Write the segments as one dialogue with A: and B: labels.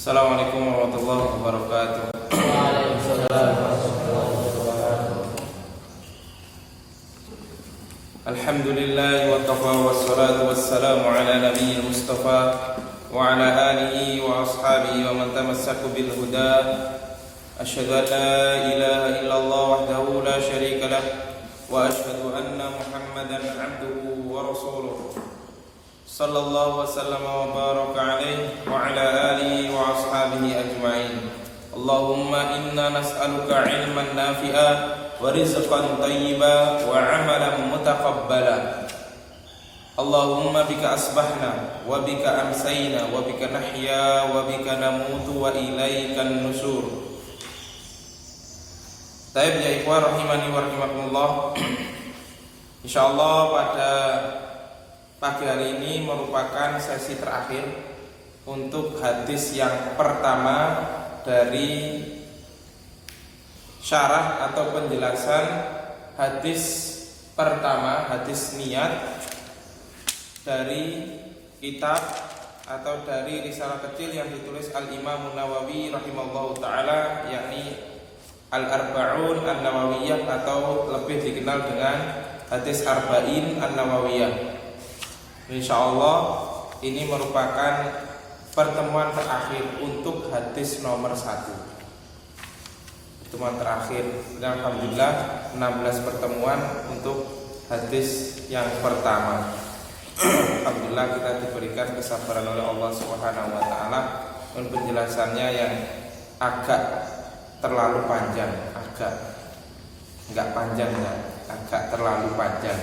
A: Assalamualaikum warahmatullahi wabarakatuh.
B: Waalaikumsalam warahmatullahi wabarakatuh.
A: Alhamdulillah wa kafa wassalatu wassalamu ala nabiyil mustafa wa ala alihi wa ashabihi wa man tamassaku bil huda. Asyhadu an la ilaha illallah wahdahu la syarika lah wa asyhadu anna Muhammadan abduhu wa rasuluh. Sallallahu wasallam wa baraka alaihi wa ala alihi wa ashabihi ajma'in. Allahumma inna nas'aluka ilman nafi'a wa rizqan tayyiba wa amalan mutaqabbala. Allahumma bika asbahna wa bika amsayna wa bika nahya wa bika namutu wa ilaikan nusur. Taib ya ikhwan rahimani wa rahimakumullah. Insyaallah pada pagi hari ini merupakan sesi terakhir untuk hadis yang pertama dari syarah atau penjelasan hadis pertama, hadis niat dari kitab atau dari risalah kecil yang ditulis Al-Imam Nawawi rahimahullahu ta'ala, yakni Al-Arba'un An-Nawawiyah atau lebih dikenal dengan hadis Arba'in An-Nawawiyah. InsyaAllah ini merupakan pertemuan terakhir untuk hadis nomor 1. Pertemuan terakhir, dan alhamdulillah 16 pertemuan untuk hadis yang pertama. Alhamdulillah kita diberikan kesabaran oleh Allah Subhanahu wa taala, dan penjelasannya yang agak terlalu panjang, agak terlalu panjang.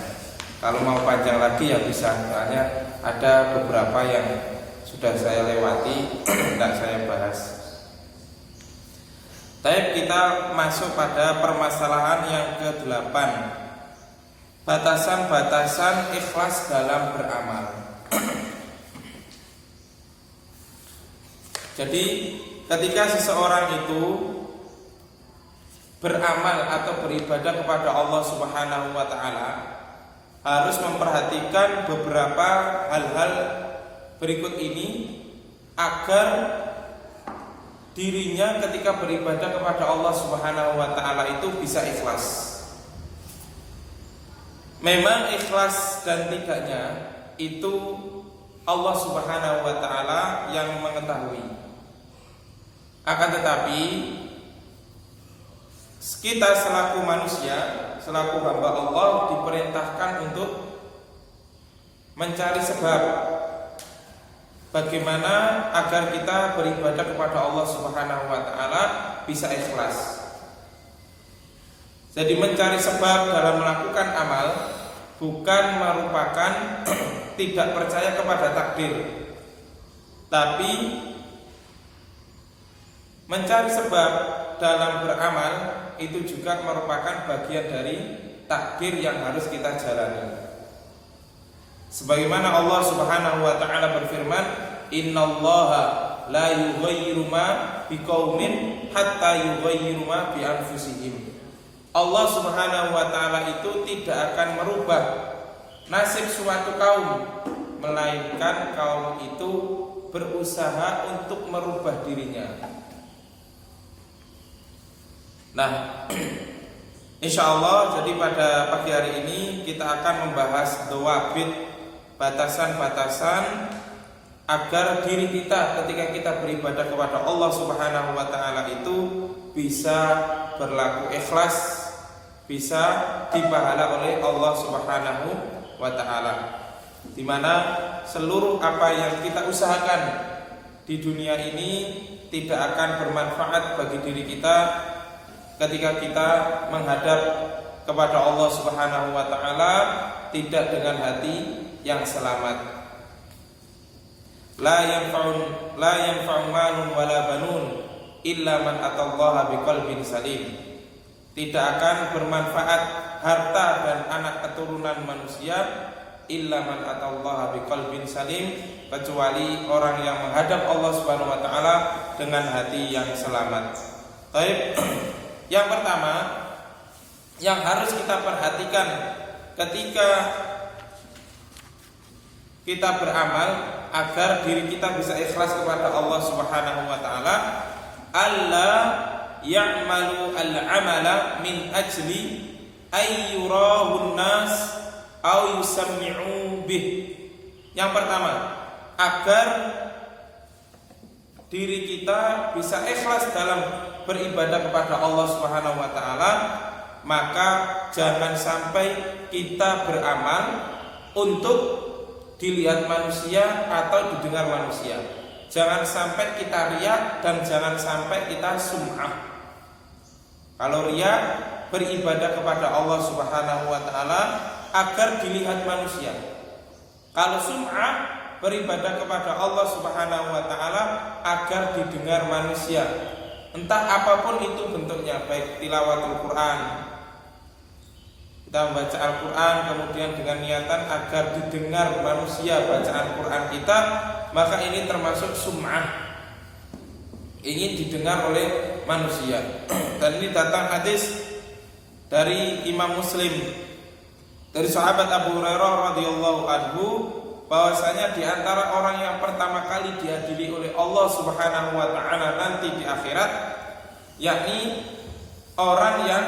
A: Kalau mau panjang lagi ya bisa, soalnya ada beberapa yang sudah saya lewati, tidak saya bahas. Tapi kita masuk pada permasalahan yang ke-8, batasan-batasan ikhlas dalam beramal. Jadi ketika seseorang itu beramal atau beribadah kepada Allah Subhanahu wa taala, harus memperhatikan beberapa hal-hal berikut ini agar dirinya ketika beribadah kepada Allah Subhanahu wa taala itu bisa ikhlas. Memang ikhlas dan tidaknya itu Allah Subhanahu wa taala yang mengetahui. Akan tetapi kita selaku manusia, selaku hamba Allah, diperintahkan untuk mencari sebab bagaimana agar kita beribadah kepada Allah Subhanahu wa taala bisa ikhlas. Jadi mencari sebab dalam melakukan amal bukan merupakan tidak percaya kepada takdir, tapi mencari sebab dalam beramal itu juga merupakan bagian dari takdir yang harus kita jalani. Sebagaimana Allah Subhanahu wa taala berfirman, "Innallaha la yughayyiru ma biqaumin hatta yughayyiru ma bi anfusihim." Allah Subhanahu wa taala itu tidak akan merubah nasib suatu kaum, melainkan kaum itu berusaha untuk merubah dirinya. Nah, insyaallah jadi pada pagi hari ini kita akan membahas dawabit, batasan-batasan agar diri kita ketika kita beribadah kepada Allah Subhanahu wa taala itu bisa berlaku ikhlas, bisa dipahala oleh Allah Subhanahu wa taala. Di mana seluruh apa yang kita usahakan di dunia ini tidak akan bermanfaat bagi diri kita ketika kita menghadap kepada Allah Subhanahu wa taala tidak dengan hati yang selamat. La yanfa'u malun wala banun illa man atallaha biqalbin salim. Tidak akan bermanfaat harta dan anak keturunan manusia illa man atallaha biqalbin salim, kecuali orang yang menghadap Allah Subhanahu wa taala dengan hati yang selamat. Baik. Yang pertama yang harus kita perhatikan ketika kita beramal agar diri kita bisa ikhlas kepada Allah Subhanahu wa taala, alla ya'malu al-amala min ajli ayyurahu nas aw yusammi'u bih. Yang pertama, agar diri kita bisa ikhlas dalam beribadah kepada Allah Subhanahu wa taala, maka jangan sampai kita beramal untuk dilihat manusia atau didengar manusia. Jangan sampai kita riya dan jangan sampai kita sum'ah. Kalau riya, beribadah kepada Allah Subhanahu wa taala agar dilihat manusia. Kalau sum'ah, beribadah kepada Allah Subhanahu wa taala agar didengar manusia. Entah apapun itu bentuknya, baik tilawatul Quran, kita membaca Al-Quran kemudian dengan niatan agar didengar manusia bacaan Quran kita, maka ini termasuk sum'ah, ingin didengar oleh manusia. Dan ini datang hadis dari Imam Muslim dari sahabat Abu Hurairah radhiyallahu anhu, bahwasanya di antara orang yang pertama kali diadili oleh Allah Subhanahu wa taala nanti di akhirat, yakni orang yang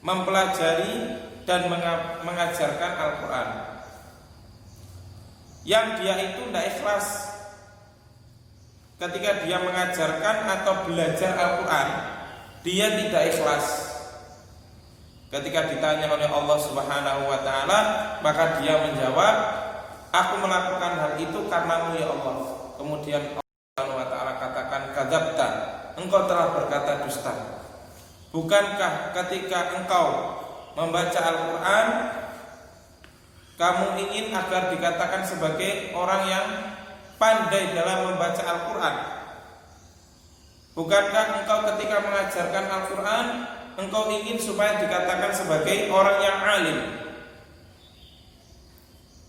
A: mempelajari dan mengajarkan Al-Quran, yang dia itu tidak ikhlas ketika dia mengajarkan atau belajar Al-Quran. Dia tidak ikhlas ketika ditanya oleh Allah Subhanahu wa taala, maka dia menjawab, aku melakukan hal itu karenamu ya Allah. Kemudian Allah Subhanahu wa taala katakan, kadzabta, engkau telah berkata dusta. Bukankah ketika engkau membaca Al-Quran, kamu ingin agar dikatakan sebagai orang yang pandai dalam membaca Al-Quran? Bukankah engkau ketika mengajarkan Al-Quran, engkau ingin supaya dikatakan sebagai orang yang alim?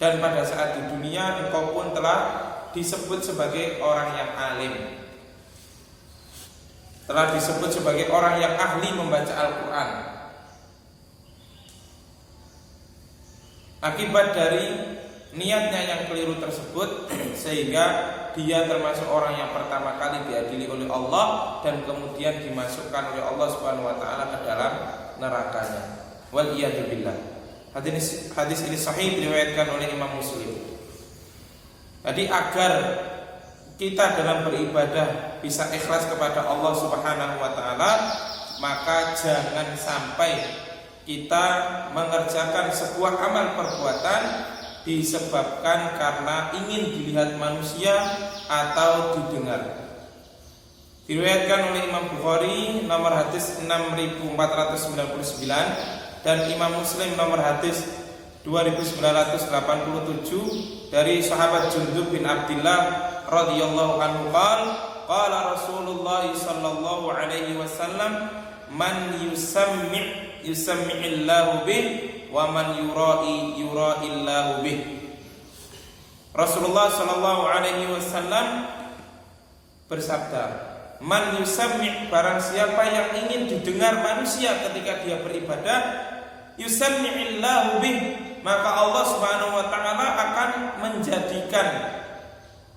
A: Dan pada saat di dunia engkau pun telah disebut sebagai orang yang alim, telah disebut sebagai orang yang ahli membaca Al-Quran. Akibat dari niatnya yang keliru tersebut, sehingga dia termasuk orang yang pertama kali diadili oleh Allah dan kemudian dimasukkan oleh Allah Subhanahu wa taala ke dalam nerakanya. Wal iyadu billah. Hadis ini sahih, diriwayatkan oleh Imam Muslim. Jadi agar kita dalam beribadah bisa ikhlas kepada Allah Subhanahu wa taala, maka jangan sampai kita mengerjakan sebuah amal perbuatan disebabkan karena ingin dilihat manusia atau didengar. Diriwayatkan oleh Imam Bukhari nomor hadis 6499 dan Imam Muslim nomor hadis 2987 dari sahabat Jundub bin Abdillah radhiyallahu anhu qala Rasulullah sallallahu alaihi wasallam, man yusammi'illahu bih wa man yura'illahu bih. Rasulullah sallallahu alaihi wasallam bersabda, man yusammi', barang siapa yang ingin didengar manusia ketika dia beribadah, yusammi'illahu bih, maka Allah Subhanahu wa taala akan menjadikan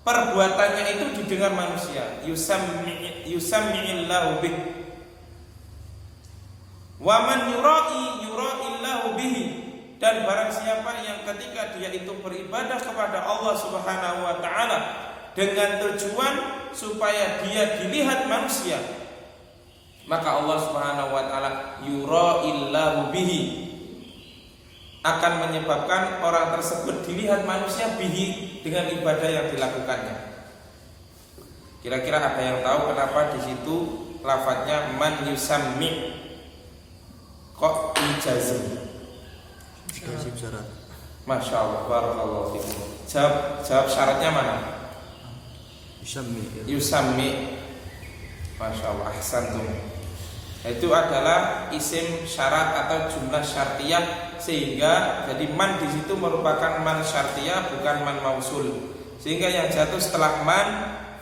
A: perbuatannya itu didengar manusia. Yusammi'illahu bih. Wa man yura'illahu bihi, dan barang siapa yang ketika dia itu beribadah kepada Allah Subhanahu wa taala dengan tujuan supaya dia dilihat manusia, maka Allah Subhanahu wa taala yura'illahu bihi, akan menyebabkan orang tersebut dilihat manusia bihi, dengan ibadah yang dilakukannya. Kira-kira ada yang tahu kenapa di situ lafadznya man yusammi kok ijazah?
B: Syarat.
A: Masya Allah, barakallahu fikum. Jawab syaratnya mana? Yusammi. Masya Allah, ahsantum. Itu adalah isim syarat atau jumlah syartiyah, sehingga jadi man di situ merupakan man syartiyah, bukan man mausul. Sehingga yang jatuh setelah man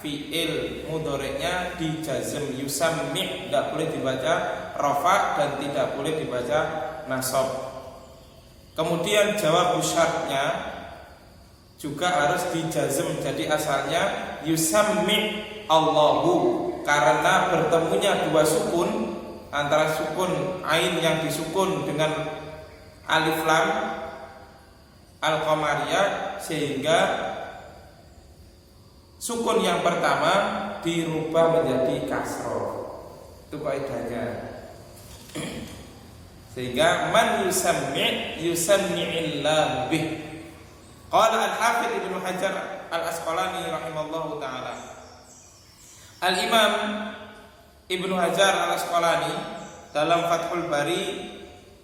A: fi'il mudhari'nya dijazm yusammi, tidak boleh dibaca rafa dan tidak boleh dibaca nasab. Kemudian jawab syaratnya juga harus dijazm. Jadi asalnya yusammi Allahu, karena bertemunya dua sukun, antara sukun ain yang disukun dengan alif lam al-qamariyah, sehingga sukun yang pertama dirubah menjadi kasroh. Itu kaidahnya. Sehingga man yusammi'illahu bih. Qala al-Hafidz Ibnu Hajar al-Asqalani rahimallahu taala. Al-Imam Ibnu Hajar al-Asqalani dalam Fathul Bari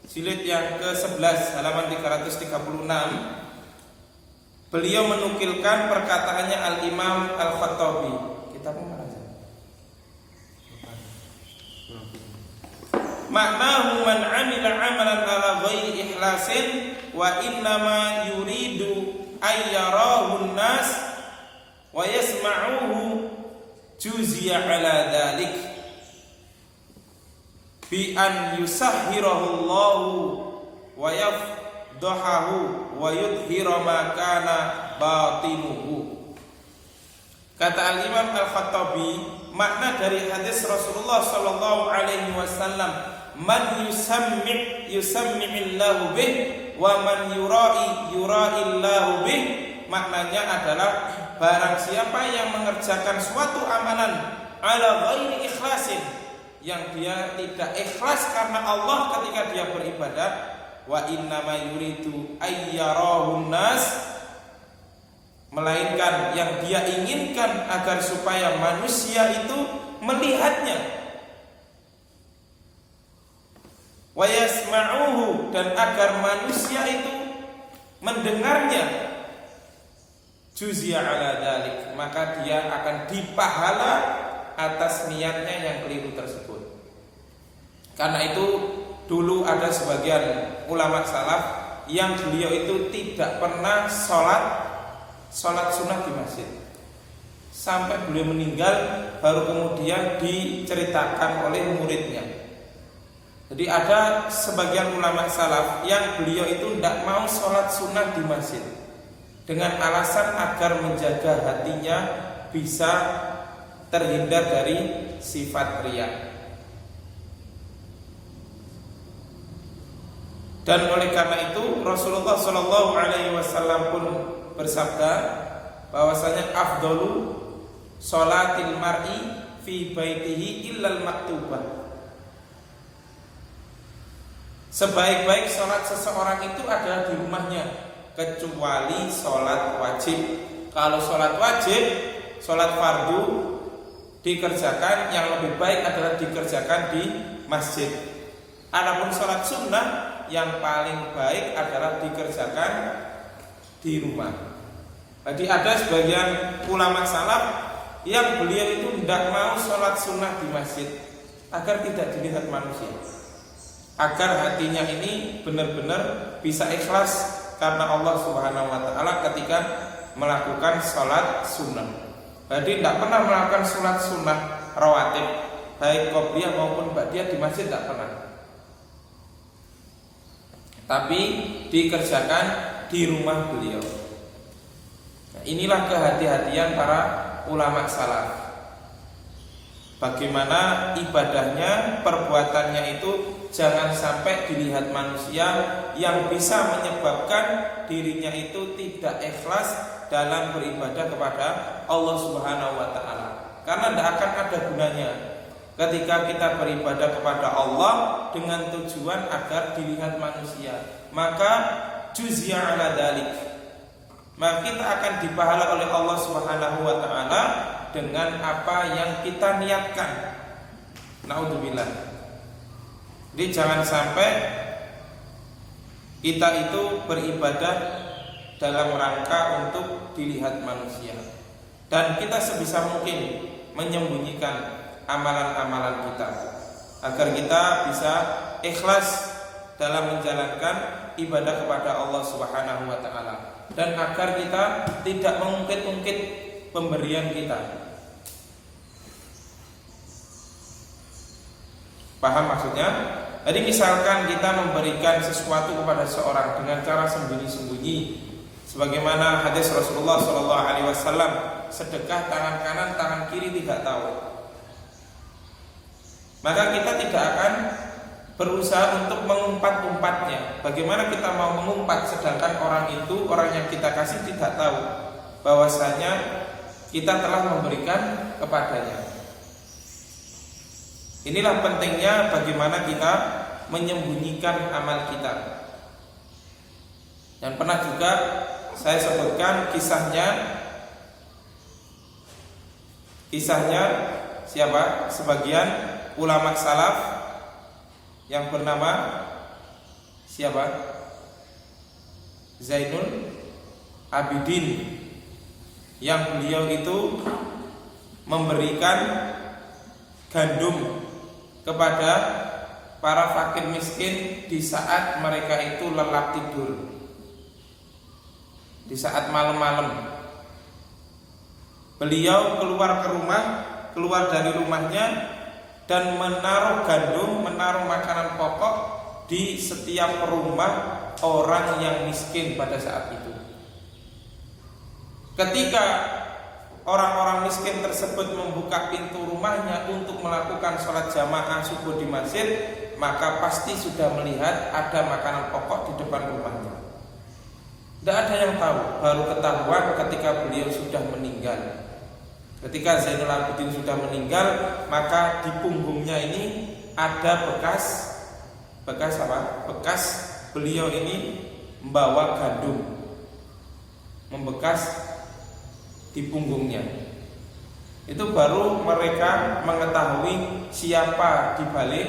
A: jilid yang ke-11 halaman 336, beliau menukilkan perkataannya Al-Imam Al-Khattabi. Kitab mana saja? Maknahu man 'amila 'amalan ala ghairi ikhlasin wa innama yuridu ayyarahu an-nas wa yasma'uhu juziya 'ala dhalik bi an yusahhirahu Allahu wa yafdahahu wa yudhhira ma kana batinuhu. Kata Al-Imam Al-Khattabi, makna dari hadis Rasulullah sallallahu alaihi wasallam, man yusammi'illahu bih wa man yura'illahu bih, maknanya adalah barang siapa yang mengerjakan suatu amalan ala ghairi ikhlasin, yang dia tidak ikhlas karena Allah ketika dia beribadah, wa innama yuridu ayyarahun nas, melainkan yang dia inginkan agar supaya manusia itu melihatnya, wa yasma'uhu, dan agar manusia itu mendengarnya, juzya ala dzalik, maka dia akan dipahala atas niatnya yang keliru tersebut. Karena itu dulu ada sebagian ulama salaf yang beliau itu tidak pernah sholat sunnah di masjid sampai beliau meninggal, baru kemudian diceritakan oleh muridnya. Jadi ada sebagian ulama salaf yang beliau itu tidak mau sholat sunnah di masjid dengan alasan agar menjaga hatinya bisa terhindar dari sifat riya. Dan oleh karena itu Rasulullah Shallallahu Alaihi Wasallam pun bersabda bahwasanya afdalu sholatil mar'i fi baitihi illal maktubah. Sebaik-baik sholat seseorang itu adalah di rumahnya, kecuali sholat wajib. Kalau sholat wajib, sholat fardu dikerjakan, yang lebih baik adalah dikerjakan di masjid. Adapun sholat sunnah, yang paling baik adalah dikerjakan di rumah. Jadi ada sebagian ulama salaf yang beliau itu tidak mau sholat sunnah di masjid agar tidak dilihat manusia, agar hatinya ini benar-benar bisa ikhlas karena Allah Subhanahu wa taala ketika melakukan sholat sunnah. Jadi tidak pernah melakukan sholat sunnah rawatib, baik qobliyah maupun ba'diyah, di masjid tidak pernah, tapi dikerjakan di rumah beliau. Nah, inilah kehati-hatian para ulama salaf. Bagaimana ibadahnya, perbuatannya itu jangan sampai dilihat manusia, yang bisa menyebabkan dirinya itu tidak ikhlas dalam beribadah kepada Allah Subhanahu wa taala. Karena tidak akan ada gunanya ketika kita beribadah kepada Allah dengan tujuan agar dilihat manusia, maka juzya ala dzalik, maka kita akan dipahala oleh Allah Subhanahu wa taala dengan apa yang kita niatkan. Naudzubillah. Jadi jangan sampai kita itu beribadah dalam rangka untuk dilihat manusia, dan kita sebisa mungkin menyembunyikan amalan-amalan kita agar kita bisa ikhlas dalam menjalankan ibadah kepada Allah Subhanahu wa taala, dan agar kita tidak mengungkit-ungkit pemberian kita. Paham maksudnya? Jadi misalkan kita memberikan sesuatu kepada seorang dengan cara sembunyi-sembunyi, Sebagaimana hadis Rasulullah SAW, sedekah tangan kanan, tangan kiri tidak tahu. Maka kita tidak akan berusaha untuk mengumpat-umpatnya. Bagaimana kita mau mengumpat sedangkan orang itu, orang yang kita kasih tidak tahu bahwasanya kita telah memberikan kepadanya. Inilah pentingnya bagaimana kita menyembunyikan amal kita. Dan pernah juga saya sebutkan kisahnya siapa? Sebagian ulama salaf yang bernama siapa? Zainul Abidin, yang beliau itu memberikan gandum kepada para fakir miskin di saat mereka itu lelap tidur, di saat malam-malam. Beliau keluar dari rumahnya dan menaruh gandum, menaruh makanan pokok di setiap rumah orang yang miskin pada saat itu. Ketika orang-orang miskin tersebut membuka pintu rumahnya untuk melakukan sholat jamaah subuh di masjid, maka pasti sudah melihat ada makanan pokok di depan rumahnya. Tidak ada yang tahu, baru ketahuan ketika beliau sudah meninggal. Ketika Zainul Abidin sudah meninggal, maka di punggungnya ini ada bekas apa? Bekas beliau ini membawa gandum, membekas di punggungnya. Itu baru mereka mengetahui siapa di balik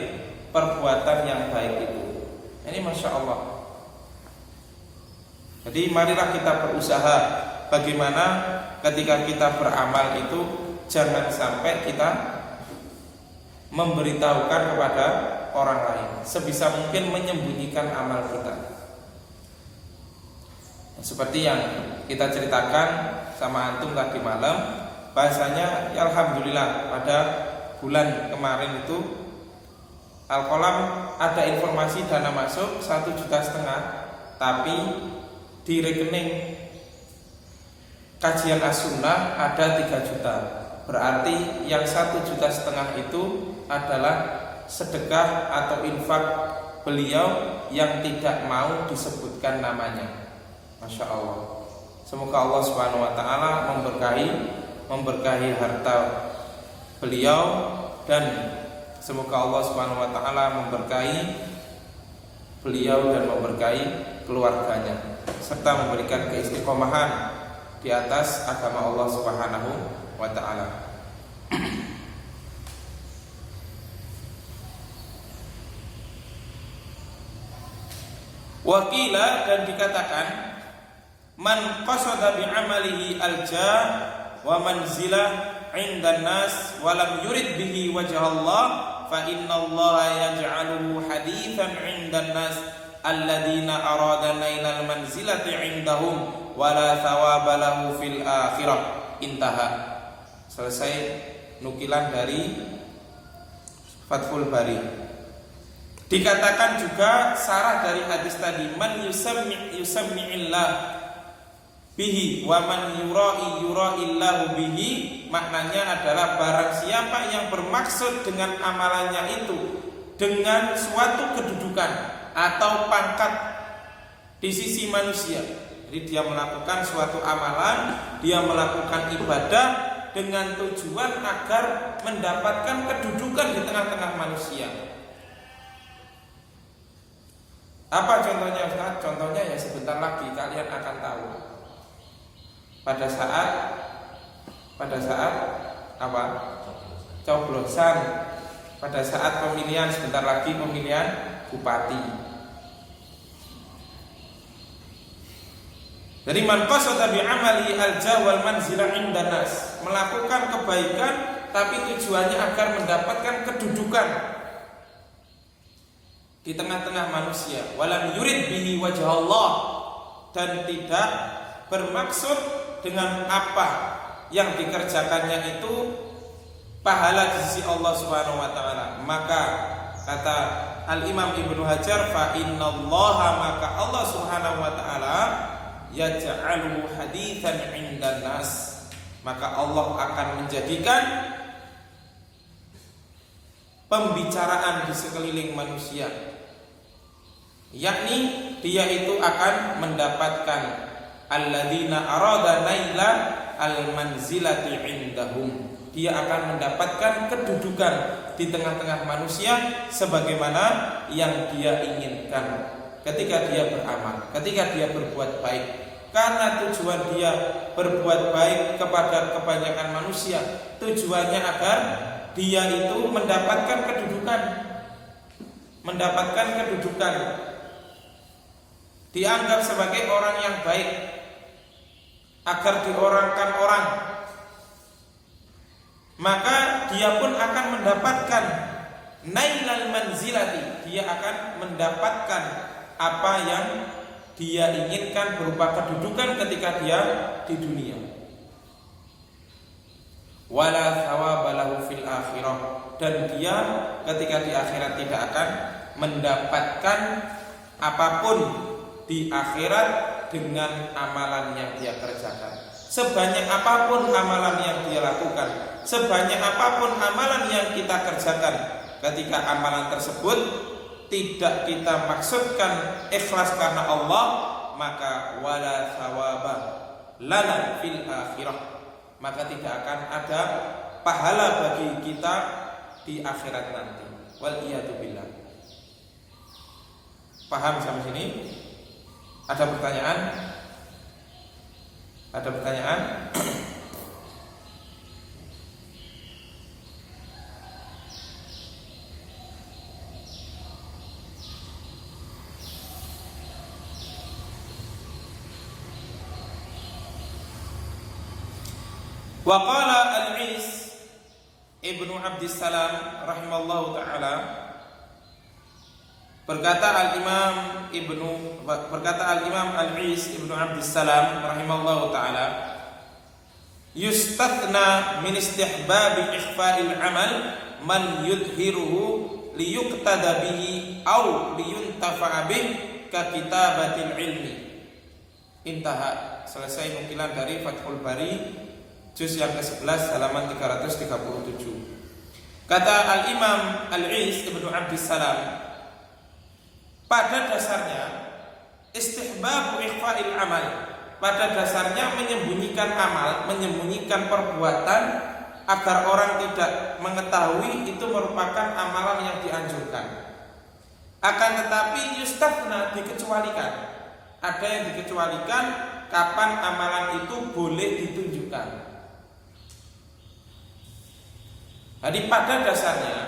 A: perbuatan yang baik itu. Ini Masya Allah. Jadi marilah kita berusaha bagaimana ketika kita beramal itu jangan sampai kita memberitahukan kepada orang lain. Sebisa mungkin menyembunyikan amal kita. Seperti yang kita ceritakan sama antum tadi malam, bahasanya ya alhamdulillah pada bulan kemarin itu Al-Qalam ada informasi dana masuk 1,5 juta, tapi di rekening kajian as-sunnah ada 3 juta. Berarti yang 1,5 juta itu adalah sedekah atau infak beliau yang tidak mau disebutkan namanya. Masya Allah. Semoga Allah Subhanahu Wa Taala memberkahi harta beliau, dan semoga Allah Subhanahu Wa Taala memberkahi beliau dan memberkahi keluarganya, serta memberikan keistiqomahan di atas agama Allah Subhanahu Wa Taala. Wakila, dan dikatakan, man qasada bi amalihi al-jah wa manzilah 'indan nas wa lam yurid bihi wajha Allah fa inna Allah yaj'aluhu hadithan 'indan nas alladziina arada nailal manzilati 'indahum wa la thawaba lahu fil akhirah. Intaha. Selesai nukilan dari Fathul Bari. Dikatakan juga sarah dari hadis tadi, man yusammi'illah bihi wa man yura'illahu bihi, maknanya adalah barang siapa yang bermaksud dengan amalannya itu dengan suatu kedudukan atau pangkat di sisi manusia. Jadi dia melakukan suatu amalan, dia melakukan ibadah dengan tujuan agar mendapatkan kedudukan di tengah-tengah manusia. Apa contohnya Ustaz? Contohnya ya sebentar lagi kalian akan tahu. Pada saat apa? Coblosan. Pada saat pemilihan, sebentar lagi pemilihan bupati. Jadi man qasada bi amali al-jah wal manzilah 'indan nas, melakukan kebaikan tapi tujuannya agar mendapatkan kedudukan di tengah-tengah manusia, walam yurid bihi wajah Allah, dan tidak bermaksud dengan apa yang dikerjakannya itu pahala di sisi Allah Subhanahu wa taala. Maka kata Al-Imam Ibnu Hajar, fa innallaha, maka Allah Subhanahu wa taala yaj'aluhu haditsan 'indan nas, maka Allah akan menjadikan pembicaraan di sekeliling manusia, yakni dia itu akan mendapatkan alladzina arada naila al-manzilati 'indahum, dia akan mendapatkan kedudukan di tengah-tengah manusia sebagaimana yang dia inginkan ketika dia beramal, ketika dia berbuat baik. Karena tujuan dia berbuat baik kepada kebanyakan manusia, tujuannya agar dia itu mendapatkan kedudukan, dianggap sebagai orang yang baik, agar diorangkan orang, maka dia pun akan mendapatkan nailal manzilati, dia akan mendapatkan apa yang dia inginkan berupa kedudukan ketika dia di dunia. Wala thawaba lahu fil akhirah, dan dia ketika di akhirat tidak akan mendapatkan apapun di akhirat dengan amalan yang dia kerjakan. Sebanyak apapun amalan yang dia lakukan, sebanyak apapun amalan yang kita kerjakan, ketika amalan tersebut tidak kita maksudkan ikhlas karena Allah, maka wala thawaba lana fil akhirah, maka tidak akan ada pahala bagi kita di akhirat nanti. Wal iyadu billah. Paham sampai sini? Ada pertanyaan? Ada pertanyaan? Wa qala al-Is Ibnu Abdissalam rahimallahu taala, berkata al-Imam al-Is Ibnu Abdissalam rahimallahu taala, yustathna min istihbabi ikhfa'il amal man yudhiruhu liyuqtada bihi aw liyuntafa'a bih ka kitabatil ilmi. Intaha. Selesai nukilan dari Fathul Bari juz yang ke-11 halaman 337. Kata al-Imam al-Is Ibnu Abdissalam, pada dasarnya istihbabu ikhfa'il amal, pada dasarnya menyembunyikan amal, menyembunyikan perbuatan agar orang tidak mengetahui itu merupakan amalan yang dianjurkan. Akan tetapi yustathna, dikecualikan. Ada yang dikecualikan kapan amalan itu boleh ditunjukkan. Jadi pada dasarnya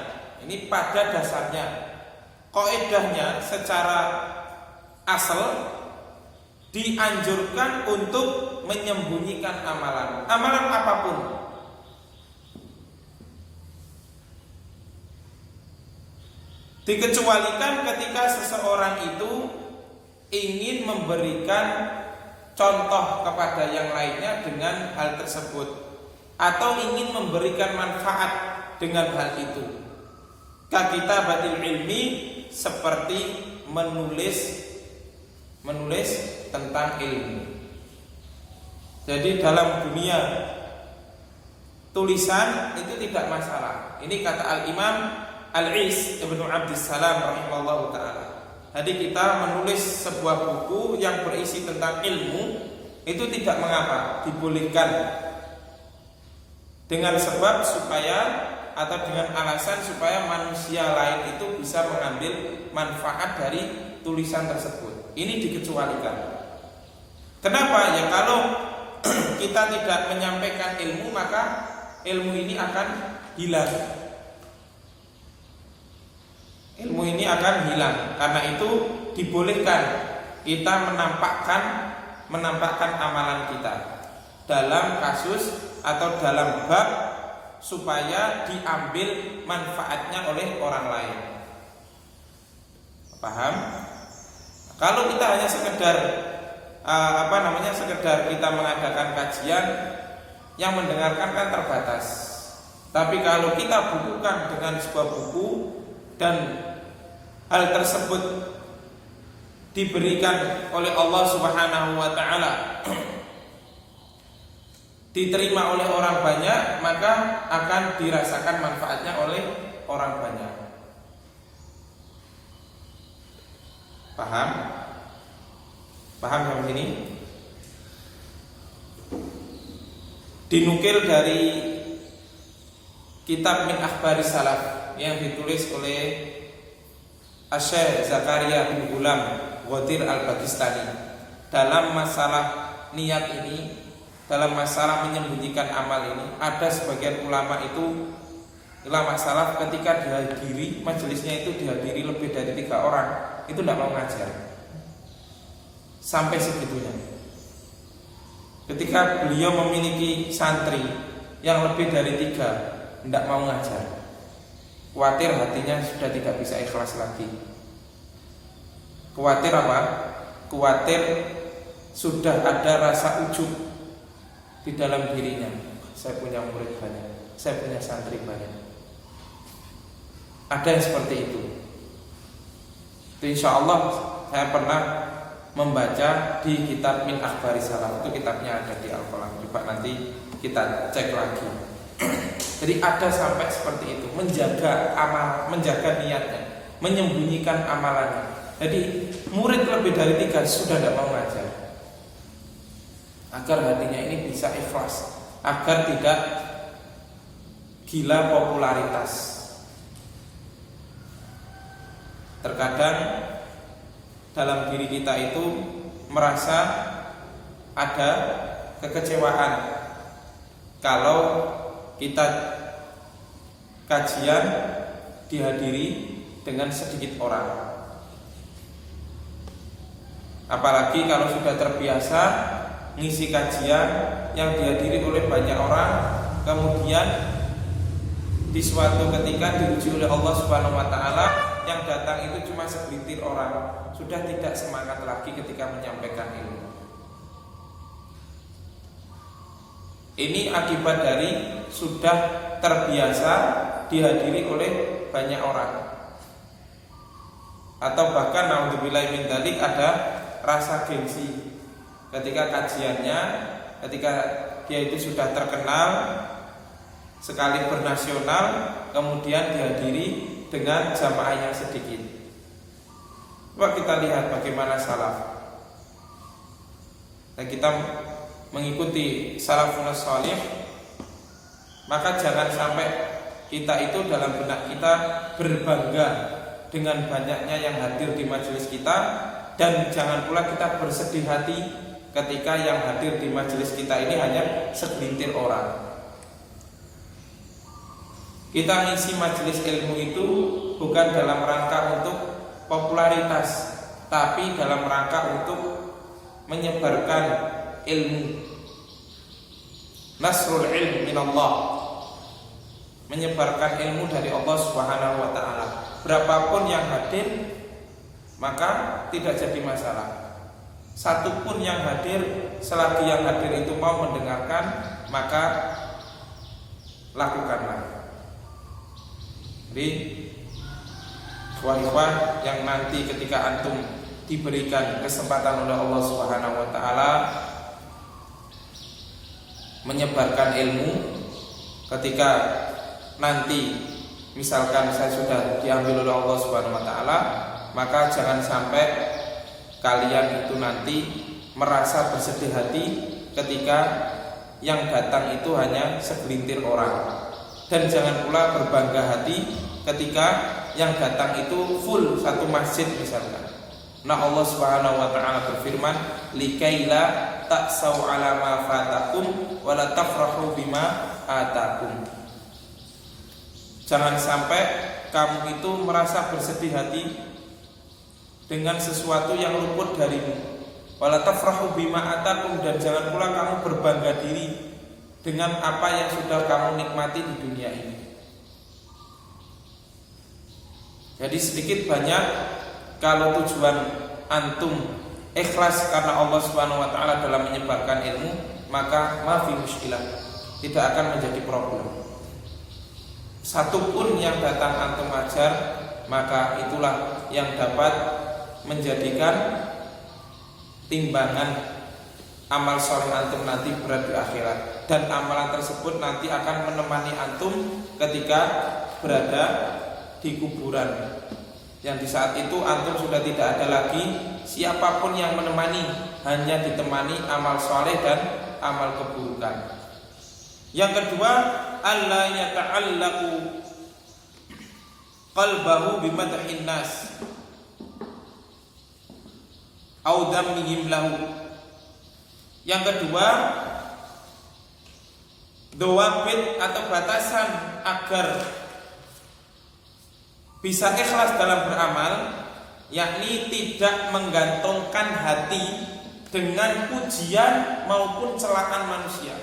A: kaidahnya secara asal dianjurkan untuk menyembunyikan amalan apapun. Dikecualikan ketika seseorang itu ingin memberikan contoh kepada yang lainnya dengan hal tersebut, atau ingin memberikan manfaat dengan hal itu. Kakitabatil ilmi, seperti menulis tentang ilmu. Jadi dalam dunia tulisan itu tidak masalah. Ini kata al-Imam al-Is Ibnu Abdissalam rahimallahu ta'ala. Jadi kita menulis sebuah buku yang berisi tentang ilmu itu tidak mengapa, dibolehkan, dengan sebab supaya atau dengan alasan supaya manusia lain itu bisa mengambil manfaat dari tulisan tersebut. Ini dikecualikan. Kenapa? Ya kalau kita tidak menyampaikan ilmu, maka ilmu ini akan hilang. Ilmu ini akan hilang. Karena itu dibolehkan kita menampakkan amalan kita dalam kasus atau dalam bab supaya diambil manfaatnya oleh orang lain. Paham? Kalau kita hanya sekedar sekedar kita mengadakan kajian, yang mendengarkan kan terbatas. Tapi kalau kita bukukan dengan sebuah buku dan hal tersebut diberikan oleh Allah Subhanahu wa taala diterima oleh orang banyak, maka akan dirasakan manfaatnya oleh orang banyak. Paham? Paham sampai sini? Dinukil dari kitab Min Akhbaris Salaf yang ditulis oleh Asy-Syaikh Zakaria bin Ghulam Ghadir Al-Bagistani. Dalam masalah niat ini, dalam masalah menyembunyikan amal ini, ada sebagian ulama salaf ketika dihadiri majelisnya itu dihadiri lebih dari 3 orang, itu tidak mau ngajar sampai segitunya. Ketika beliau memiliki santri yang lebih dari 3, tidak mau ngajar, khawatir hatinya sudah tidak bisa ikhlas lagi. Khawatir apa? Khawatir sudah ada rasa ujub di dalam dirinya. Saya punya murid banyak, saya punya santri banyak. Ada yang seperti itu. Insya Allah saya pernah membaca di kitab Min Akhbaris Salaf, itu kitabnya ada di Al-Qalam. Coba nanti kita cek lagi. Jadi ada sampai seperti itu, menjaga amal, menjaga niatnya, menyembunyikan amalannya. Jadi murid lebih dari 3 sudah tidak mau ngajar, agar hatinya ini bisa ikhlas, agar tidak gila popularitas. Terkadang dalam diri kita itu merasa ada kekecewaan kalau kita kajian dihadiri dengan sedikit orang. Apalagi kalau sudah terbiasa ngisi kajian yang dihadiri oleh banyak orang, kemudian di suatu ketika diuji oleh Allah Subhanahu wa taala, yang datang itu cuma segelintir orang, sudah tidak semangat lagi ketika menyampaikan ilmu. Ini akibat dari sudah terbiasa dihadiri oleh banyak orang, atau bahkan naudzubillahi min dzalik ada rasa gengsi ketika kajiannya, ketika dia itu sudah terkenal sekali bernasional, kemudian dihadiri dengan jamaah yang sedikit. Coba kita lihat bagaimana salaf. Dan kita mengikuti salafun salih, maka jangan sampai kita itu dalam benak kita berbangga dengan banyaknya yang hadir di majelis kita, dan jangan pula kita bersedih hati ketika yang hadir di majelis kita ini hanya segelintir orang. Kita ngisi majelis ilmu itu bukan dalam rangka untuk popularitas, tapi dalam rangka untuk menyebarkan ilmu. Nasrul ilm minallah, menyebarkan ilmu dari Allah Subhanahu wa taala. Berapapun yang hadir, maka tidak jadi masalah. Satupun yang hadir, selagi yang hadir itu mau mendengarkan, maka lakukanlah. Jadi ikhwah yang nanti ketika antum diberikan kesempatan oleh Allah Subhanahu wa taala menyebarkan ilmu, ketika nanti misalkan saya sudah diambil oleh Allah Subhanahu wa taala, maka jangan sampai kalian itu nanti merasa bersedih hati ketika yang datang itu hanya segelintir orang. Dan jangan pula berbangga hati ketika yang datang itu full satu masjid misalkan. Nah, Allah Subhanahu wa taala berfirman, "Likaila ta'sau 'ala ma fatakum wa la tafrahu bima atakum." Jangan sampai kamu itu merasa bersedih hati dengan sesuatu yang luput darimu. Wa la tafrahu bima atakum, dan jangan pula kamu berbangga diri dengan apa yang sudah kamu nikmati di dunia ini. Jadi sedikit banyak kalau tujuan antum ikhlas karena Allah Subhanahu wa taala dalam menyebarkan ilmu, maka mafi muskilah, tidak akan menjadi problem. Satupun yang datang antum ajar, maka itulah yang dapat menjadikan timbangan amal soleh antum nanti berat di akhirat, dan amalan tersebut nanti akan menemani antum ketika berada di kuburan, yang di saat itu antum sudah tidak ada lagi siapapun yang menemani, hanya ditemani amal soleh dan amal keburukan. Yang kedua, alla yata'allaqu qalbahu bimadhin nas au dhammihim lahu. Yang kedua, dawabit atau batasan agar bisa ikhlas dalam beramal, yakni tidak menggantungkan hati dengan pujian maupun celaan manusia.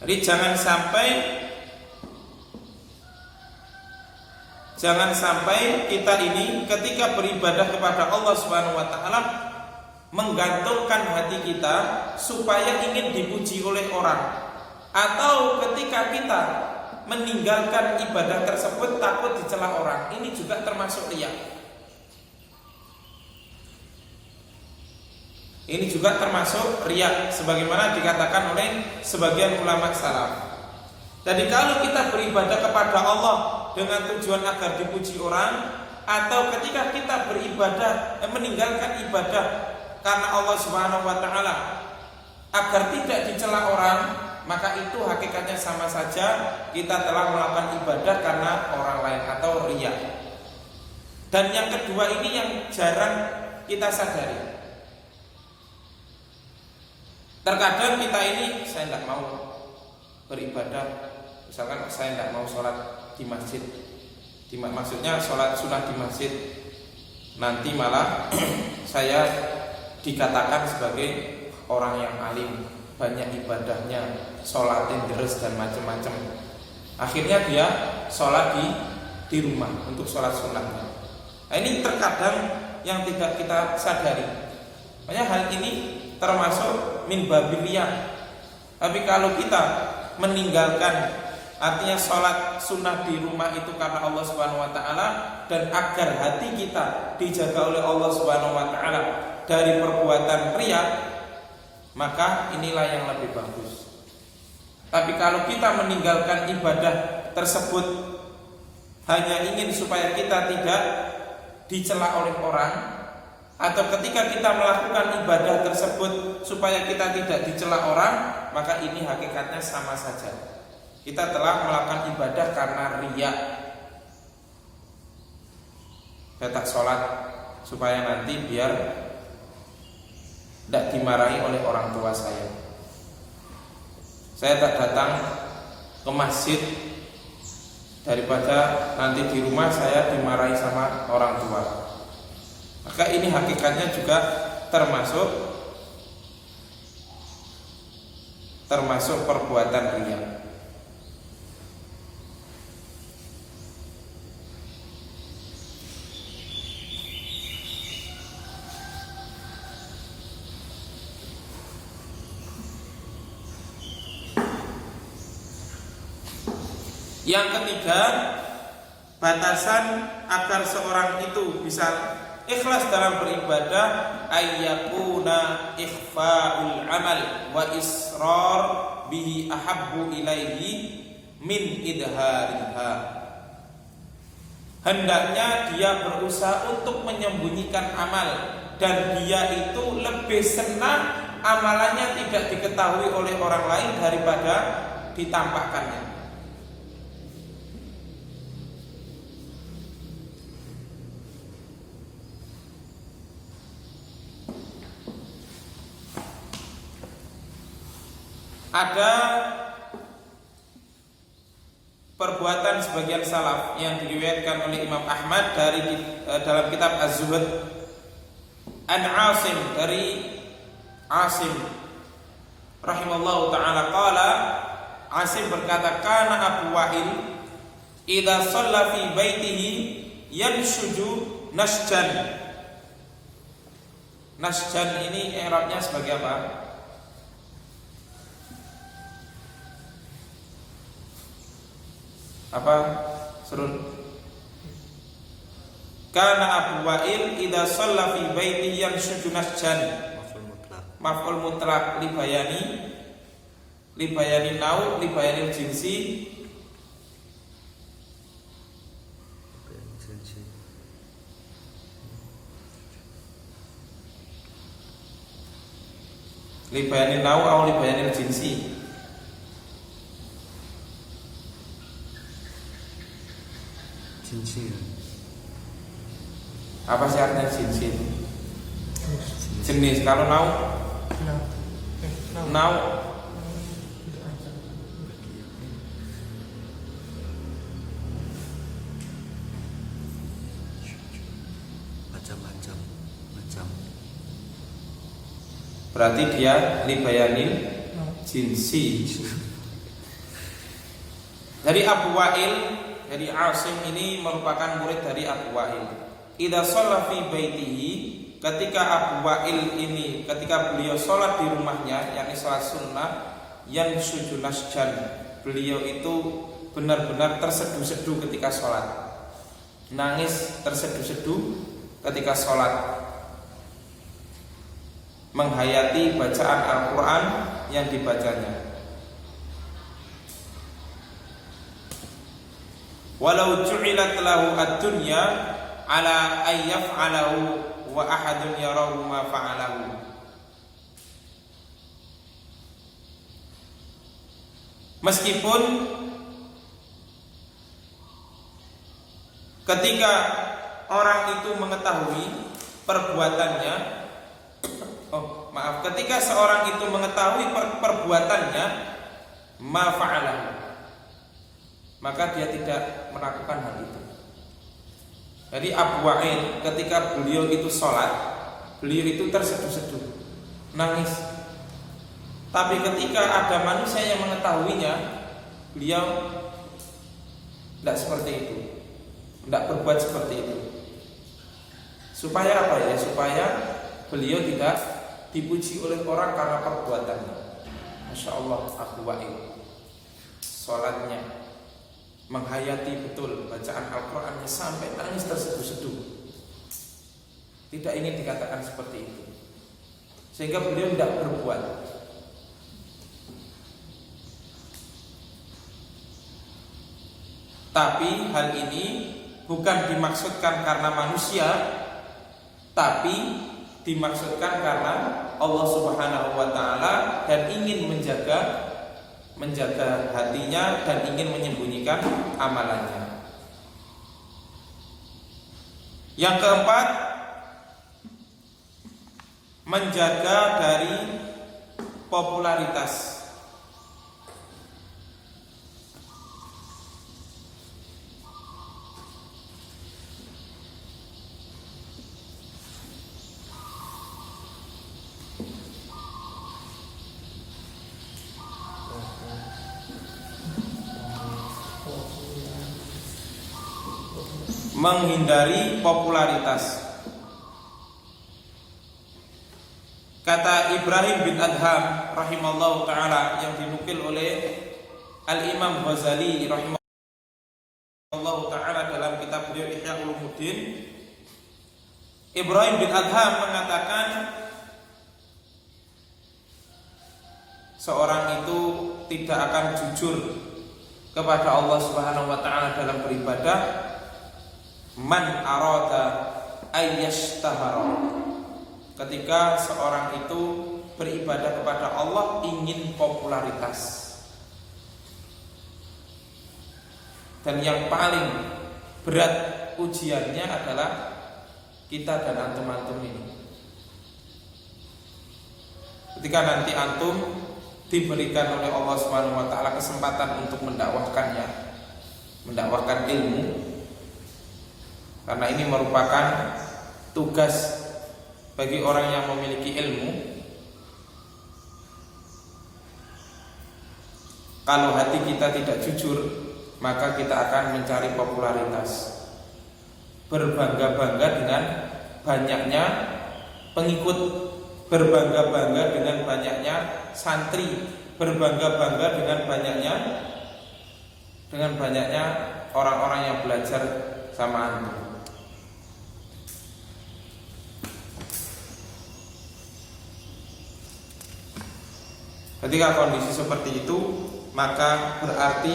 A: Jadi jangan sampai kita ini ketika beribadah kepada Allah Subhanahu wa taala menggantungkan hati kita supaya ingin dipuji oleh orang, atau ketika kita meninggalkan ibadah tersebut takut dicela orang. Ini juga termasuk riya. Ini juga termasuk riya sebagaimana dikatakan oleh sebagian ulama salaf. Jadi kalau kita beribadah kepada Allah dengan tujuan agar dipuji orang, atau ketika kita beribadah meninggalkan ibadah karena Allah Subhanahu wa taala agar tidak dicela orang, maka itu hakikatnya sama saja kita telah melakukan ibadah karena orang lain atau riya. Dan yang kedua ini yang jarang kita sadari. Terkadang kita ini, saya tidak mau beribadah, misalkan saya tidak mau sholat di masjid, maksudnya sholat sunnah di masjid, nanti malah saya dikatakan sebagai orang yang alim, banyak ibadahnya, sholatin terus dan macam-macam. Akhirnya dia sholat di rumah untuk sholat sunnahnya. Nah, ini terkadang yang tidak kita sadari. Makanya hal ini termasuk min babil riyah. Tapi kalau kita meninggalkan, artinya sholat sunnah di rumah itu karena Allah Subhanahu wa taala, dan agar hati kita dijaga oleh Allah Subhanahu wa taala dari perbuatan riya, maka inilah yang lebih bagus. Tapi kalau kita meninggalkan ibadah tersebut hanya ingin supaya kita tidak dicela oleh orang, atau ketika kita melakukan ibadah tersebut supaya kita tidak dicela orang, maka ini hakikatnya sama saja. Kita telah melakukan ibadah karena riya. Saya tak sholat supaya nanti biar tidak dimarahi oleh orang tua saya. Saya tak datang ke masjid daripada nanti di rumah saya dimarahi sama orang tua. Maka ini hakikatnya juga termasuk perbuatan riya. Yang ketiga, batasan agar seorang itu bisa ikhlas dalam beribadah, ayyakuna ikhfa'ul amal wa israr bihi ahabbu ilaihi min idhariha. Hendaknya dia berusaha untuk menyembunyikan amal, dan dia itu lebih senang amalannya tidak diketahui oleh orang lain daripada ditampakkannya. Ada perbuatan sebagian salaf yang diriwayatkan oleh Imam Ahmad dari dalam kitab Az-Zuhud, an Asim, dari Asim rahimallahu taala qala, Asim berkata, kana Abu Wa'il idza shalla fi baitihi yanshuju nasjan. Nasjan ini i'rabnya sebagai apa? Apa? Surun? Kana Abu Wa'il idza shalla fi baiti yanshudu nasjan. Maf'ul mutlaq li bayani nau li bayani jinsi. Li bayani nau atau li bayani jinsi. Apa sih artinya jinsi? Jenis. Kalau nau
B: macam.
A: Berarti dia libayanin jinsi. Dari Abu Wa'il, dari Asim ini merupakan murid dari Abu Wa'il. Idza shalla fi baitihi, ketika Abu Wa'il ini, ketika beliau sholat di rumahnya, yakni sholat sunnah, yanshudu nasjan, beliau itu benar-benar terseduh-seduh ketika sholat, nangis terseduh-seduh ketika sholat, menghayati bacaan Al-Quran yang dibacanya. Walau ju'ilat lahu ad-dunya ala ayyaf'alahu wa ahadun yarahu ma fa'alahu. Meskipun ketika orang itu mengetahui perbuatannya, ketika seorang itu mengetahui perbuatannya, ma fa'alahu, maka dia tidak melakukan hal itu. Jadi Abu Wa'il ketika beliau itu sholat, beliau itu terseduh-seduh, nangis. Tapi ketika ada manusia yang mengetahuinya, beliau tidak seperti itu, tidak berbuat seperti itu. Supaya apa ya? Supaya beliau tidak dipuji oleh orang karena perbuatannya. Masya Allah, Abu Wa'il sholatnya, menghayati betul bacaan Al-Qurannya sampai nangis terseduh-seduh. Tidak ingin dikatakan seperti itu, sehingga beliau tidak berbuat. Tapi hal ini bukan dimaksudkan karena manusia, tapi dimaksudkan karena Allah Subhanahu wa Ta'ala, dan ingin menjaga hatinya dan ingin menyembunyikan amalannya. Yang keempat, menjaga dari popularitas. Menghindari popularitas. Kata Ibrahim bin Adham rahimallahu ta'ala, yang dinukil oleh Al-Imam Ghazali rahimahullahu ta'ala dalam kitab beliau Ihya Ulumuddin. Ibrahim bin Adham mengatakan, seorang itu tidak akan jujur kepada Allah Subhanahu wa ta'ala dalam beribadah man arada ayyashtahara, ketika seorang itu beribadah kepada Allah ingin popularitas. Dan yang paling berat ujiannya adalah kita dan antum-antum ini. Ketika nanti antum diberikan oleh Allah Subhanahu wa ta'ala kesempatan untuk mendakwahkannya, mendakwahkan ilmu, karena ini merupakan tugas bagi orang yang memiliki ilmu. Kalau hati kita tidak jujur, maka kita akan mencari popularitas, berbangga-bangga dengan banyaknya pengikut, berbangga-bangga dengan banyaknya santri, berbangga-bangga dengan banyaknya orang-orang yang belajar sama antum. Ketika kondisi seperti itu, maka berarti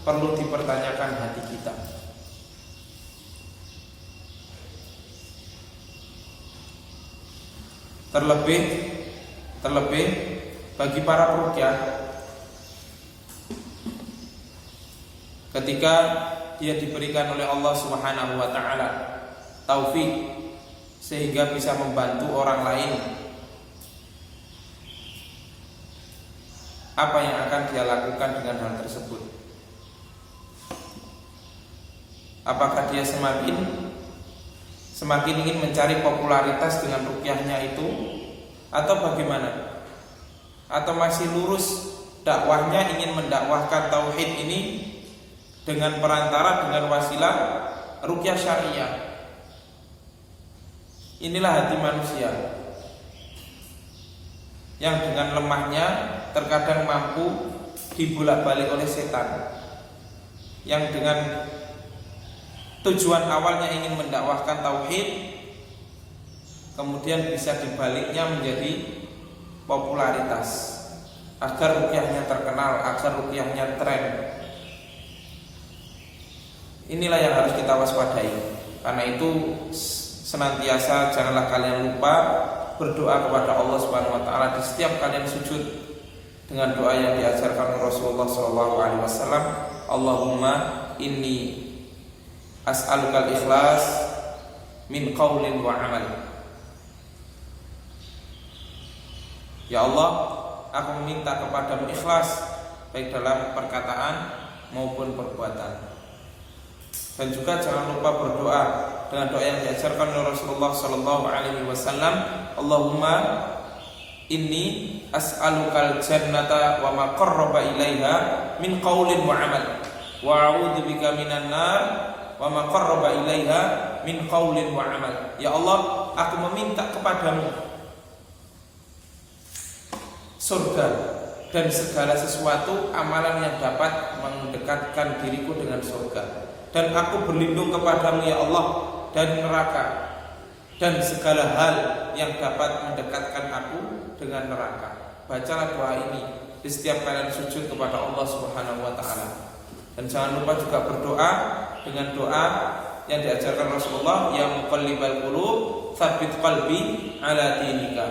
A: perlu dipertanyakan hati kita. Terlebih bagi para peruqyah, ketika dia diberikan oleh Allah Subhanahu wa taala taufik sehingga bisa membantu orang lain, apa yang akan dia lakukan dengan hal tersebut? Apakah dia semakin ingin mencari popularitas dengan ruqyahnya itu, atau bagaimana? Atau masih lurus dakwahnya, ingin mendakwahkan tauhid ini dengan perantara, dengan wasilah ruqyah syariah? Inilah hati manusia yang dengan lemahnya terkadang mampu dibolak-balik oleh setan, yang dengan tujuan awalnya ingin mendakwahkan tauhid, kemudian bisa dibaliknya menjadi popularitas, agar ruqyahnya terkenal, agar ruqyahnya tren. Inilah yang harus kita waspadai. Karena itu senantiasa janganlah kalian lupa berdoa kepada Allah Subhanahu wa taala di setiap kalian sujud dengan doa yang diajarkan Rasulullah SAW. Allahumma inni as'alukal ikhlas min qaulin wa amal. Ya Allah, aku meminta kepadamu ikhlas baik dalam perkataan maupun perbuatan. Dan juga jangan lupa berdoa dengan doa yang diajarkan oleh Rasulullah SAW. Allahumma inni as'alukal jannata wa ma qarraba ilaiha min qaulin wa amal, wa a'udzubika minan nar wa ma qarraba ilaiha min qaulin wa amal. Ya Allah, aku meminta kepadamu surga dan segala sesuatu amalan yang dapat mendekatkan diriku dengan surga, dan aku berlindung kepadamu ya Allah dari neraka dan segala hal yang dapat mendekatkan aku dengan neraka. Bacalah doa ini di setiap kalian sujud kepada Allah Subhanahu wa taala. Dan jangan lupa juga berdoa dengan doa yang diajarkan Rasulullah, ya muqallibal qulub tsabbit qalbi ala dinika.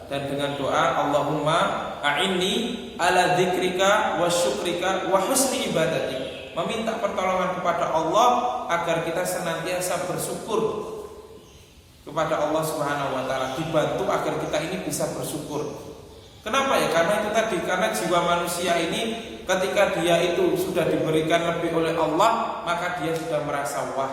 A: Dan dengan doa Allahumma a'inni ala dzikrika wa syukrika wa husni ibadatik. Meminta pertolongan kepada Allah agar kita senantiasa bersyukur kepada Allah Subhanahu wa taala, dibantu agar kita ini bisa bersyukur. Kenapa ya? Karena itu tadi, karena jiwa manusia ini ketika dia itu sudah diberikan lebih oleh Allah, maka dia sudah merasa wah,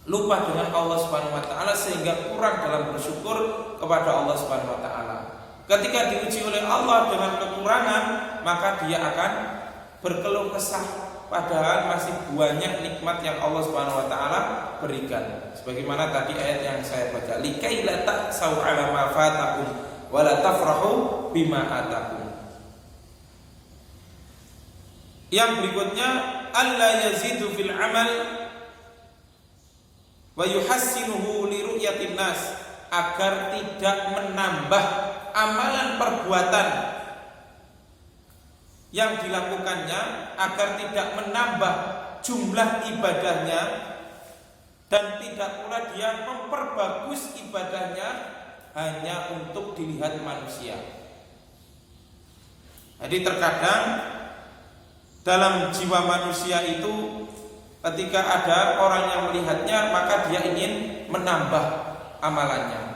A: lupa dengan Allah Subhanahu wa taala, sehingga kurang dalam bersyukur kepada Allah Subhanahu wa taala. Ketika diuji oleh Allah dengan kekurangan, maka dia akan berkeluh kesah, padahal masih banyak nikmat yang Allah Subhanahu wa taala berikan. Sebagaimana tadi ayat yang saya baca, likai la ta'sau 'ala ma fatakum wa la tafrahu bima atakum. Yang berikutnya, alla yazidu fil amal wa yuhassinuhu li ru'yatin nas, agar tidak menambah amalan perbuatan yang dilakukannya, agar tidak menambah jumlah ibadahnya, dan tidak pula dia memperbagus ibadahnya hanya untuk dilihat manusia. Jadi terkadang dalam jiwa manusia itu ketika ada orang yang melihatnya, maka dia ingin menambah amalannya.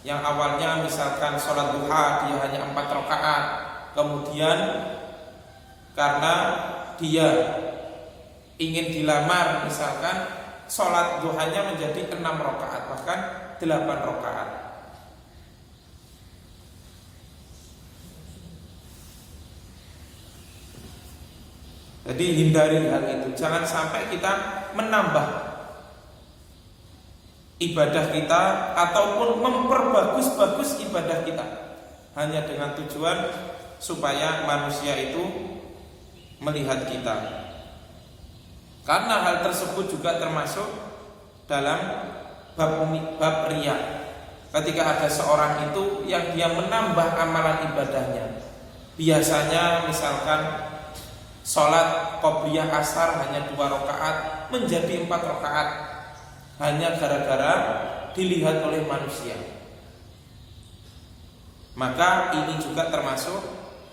A: Yang awalnya misalkan sholat duha dia hanya 4 rakaat, kemudian karena dia ingin dilamar misalkan, sholat duhanya menjadi 6 rakaat, bahkan 8 rakaat. Jadi hindari hal itu. Jangan sampai kita menambah ibadah kita ataupun memperbagus ibadah kita hanya dengan tujuan supaya manusia itu melihat kita. Karena hal tersebut juga termasuk dalam bab riya. Ketika ada seorang itu yang dia menambah amalan ibadahnya, Biasanya misalkan sholat qobliyah asar hanya 2 rakaat menjadi 4 rakaat hanya gara-gara dilihat oleh manusia. Maka ini juga termasuk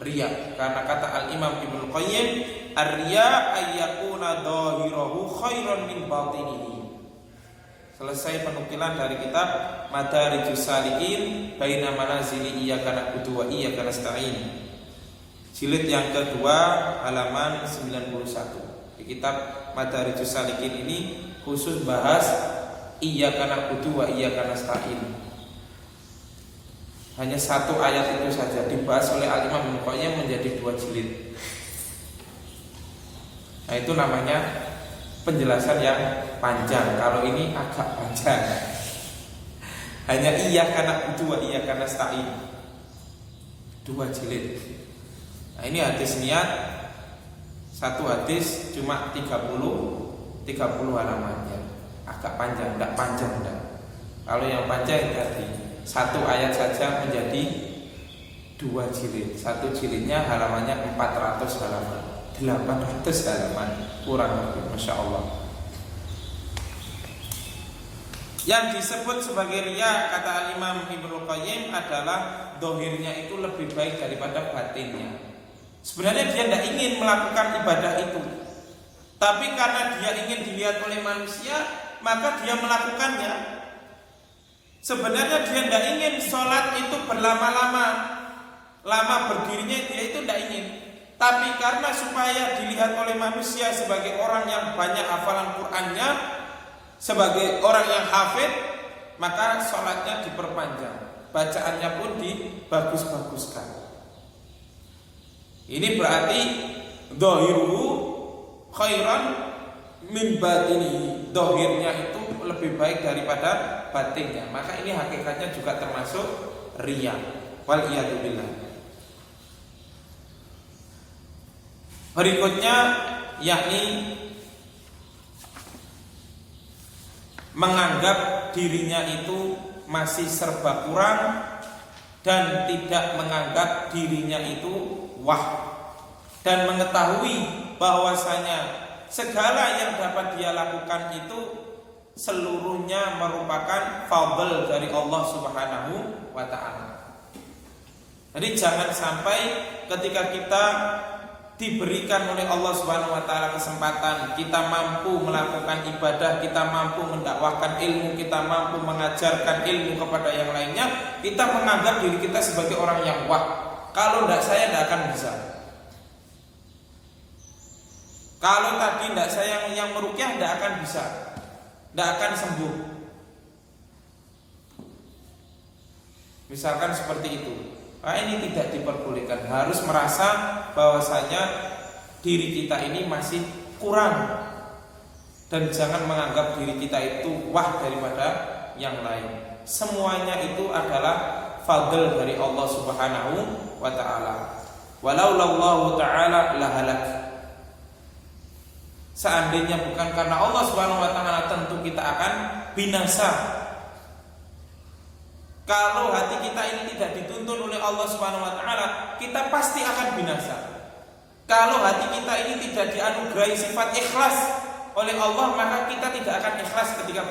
A: riya, karena kata Al-Imam Ibnu Qayyim, ar-riya ayyakuna dhahirahu khairan min batinihi. Selesai penukilan dari kitab Madarijus Salikin Baina Manazili Iyyaka na'budu wa iyyaka nasta'in, jilid yang kedua halaman 91. Di kitab Madarijus Salikin ini khusus bahas Iyyaka na'budu wa iyyaka nasta'in. Hanya 1 ayat itu saja dibahas oleh Al-Imam Ibnu Qayyim menjadi 2 jilid. Nah, itu namanya penjelasan yang panjang. Kalau ini agak panjang. Hanya Iyyaka na'budu wa iyyaka nasta'in, 2 jilid. Nah, ini hadis niat, 1 hadis cuma 30 halamannya. Agak panjang, tidak panjang enggak. Kalau yang panjang tadi 1 ayat saja menjadi 2 jilid. 1 jilidnya halamannya 400 halaman, 800 halaman kurang lebih, Masya Allah. Yang disebut sebagai riya kata Al-Imam Ibnu Qayyim adalah dohirnya itu lebih baik daripada batinnya. Sebenarnya dia tidak ingin melakukan ibadah itu, tapi karena dia ingin dilihat oleh manusia, maka dia melakukannya. Sebenarnya dia tidak ingin sholat itu berlama-lama, lama berdirinya dia itu tidak ingin. Tapi karena supaya dilihat oleh manusia sebagai orang yang banyak hafalan Qur'annya, sebagai orang yang hafid, maka sholatnya diperpanjang, bacaannya pun dibagus-baguskan. Ini berarti dhahiruhu khairan min batini, dohirnya itu lebih baik daripada batinnya. Maka ini hakikatnya juga termasuk riya. Wal iyadu billah. Berikutnya yakni menganggap dirinya itu masih serba kurang dan tidak menganggap dirinya itu wah, dan mengetahui bahwasanya segala yang dapat dia lakukan itu seluruhnya merupakan fadl dari Allah Subhanahu wa ta'ala. Jadi jangan sampai ketika kita diberikan oleh Allah Subhanahu wa ta'ala kesempatan, kita mampu melakukan ibadah, kita mampu mendakwahkan ilmu, kita mampu mengajarkan ilmu kepada yang lainnya, kita menganggap diri kita sebagai orang yang wah, kalau tidak saya tidak akan bisa. Kalau tadi tidak saya yang meruqyah tidak akan bisa, tidak akan sembuh. Misalkan seperti itu. Nah, ini tidak diperbolehkan. Harus merasa bahwasanya diri kita ini masih kurang, dan jangan menganggap diri kita itu wah daripada yang lain. Semuanya itu adalah fadl dari Allah Subhanahu wa ta'ala. Walaulallahu ta'ala lahalak. Seandainya bukan karena Allah Subhanahu wa ta'ala, tentu kita akan binasa. Kalau hati kita ini tidak dituntun oleh Allah Subhanahu wa ta'ala, kita pasti akan binasa. Kalau hati kita ini tidak dianugerahi sifat ikhlas oleh Allah, maka kita tidak akan ikhlas ketika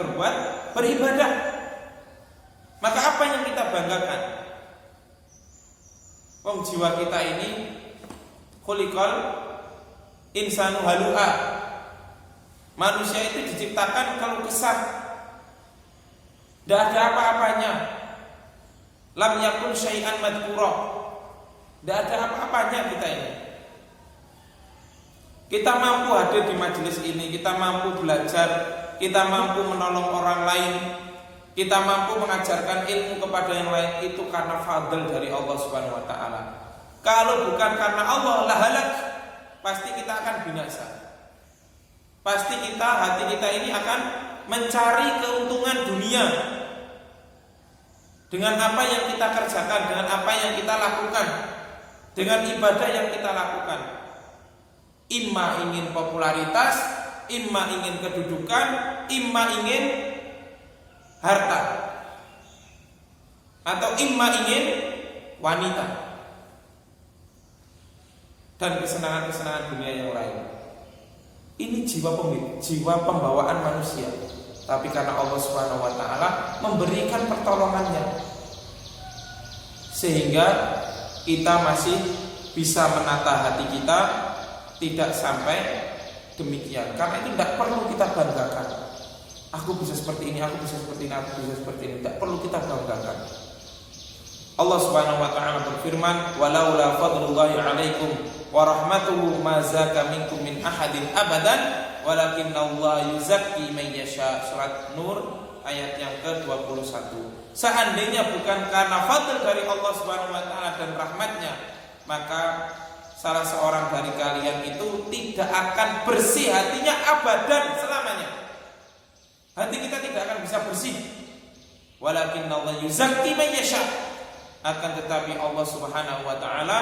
A: beribadah. Maka apa yang kita banggakan? Jiwa kita ini khuliqal insanu halu'a. Manusia itu diciptakan keluh kesah, tidak ada apa-apanya. Lam yakun syai'an madhkura, tidak ada apa-apanya kita ini. Kita mampu hadir di majelis ini, kita mampu belajar, kita mampu menolong orang lain, kita mampu mengajarkan ilmu kepada yang lain, itu karena fadl dari Allah Subhanahu wa ta'ala. Kalau bukan karena Allah, lahalak, pasti kita akan binasa. Pasti hati kita ini akan mencari keuntungan dunia dengan apa yang kita kerjakan, dengan apa yang kita lakukan, dengan ibadah yang kita lakukan. Imma ingin popularitas, imma ingin kedudukan, imma ingin harta, atau imma ingin wanita. dan kesenangan-kesenangan dunia yang lain. Ini jiwa pembawaan manusia. Tapi karena Allah Subhanahu wa taala memberikan pertolongannya, sehingga kita masih bisa menata hati kita tidak sampai demikian. Karena itu tidak perlu kita banggakan. Aku bisa seperti ini, aku bisa seperti ini, aku bisa seperti ini. Tidak perlu kita banggakan. Allah Subhanahu wa taala berfirman, "Walaula fadlullahi 'alaikum wa rahmatuhu ma zaka minkum min ahadin abadan, walakinallaha yuzakki man yasha." Surat Nur ayat yang ke-21. Seandainya bukan karena fadl dari Allah Subhanahu wa taala dan rahmatnya, maka salah seorang dari kalian itu tidak akan bersih hatinya abadan, selamanya. Hati kita tidak akan bisa bersih. Walakinallaha yuzakki man yasha. Akan tetapi Allah Subhanahu wa taala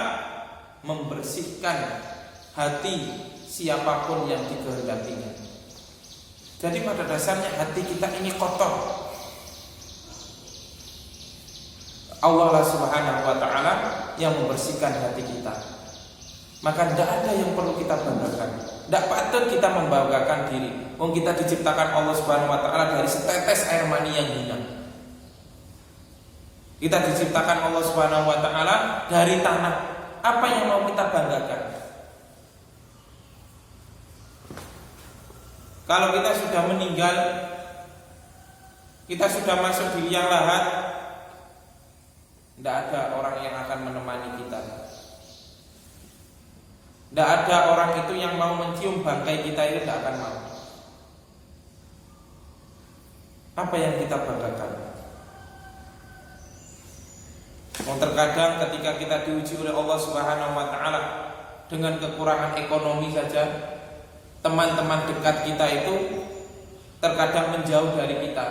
A: membersihkan hati siapapun yang dikehendakinya. Jadi pada dasarnya hati kita ini kotor. Allah Subhanahu wa taala yang membersihkan hati kita. Maka tidak ada yang perlu kita banggakan. Tidak patut kita membanggakan diri. Kita diciptakan Allah Subhanahu wa taala dari setetes air mani yang hina. Kita diciptakan Allah Subhanahu wa taala dari tanah. Apa yang mau kita banggakan? Kalau kita sudah meninggal, kita sudah masuk di liang lahat, tidak ada orang yang akan menemani kita. Tidak ada orang itu yang mau mencium bangkai kita, itu tidak akan mau. Apa yang kita banggakan? Terkadang ketika kita diuji oleh Allah Subhanahu wa taala dengan kekurangan ekonomi saja, teman-teman dekat kita itu terkadang menjauh dari kita.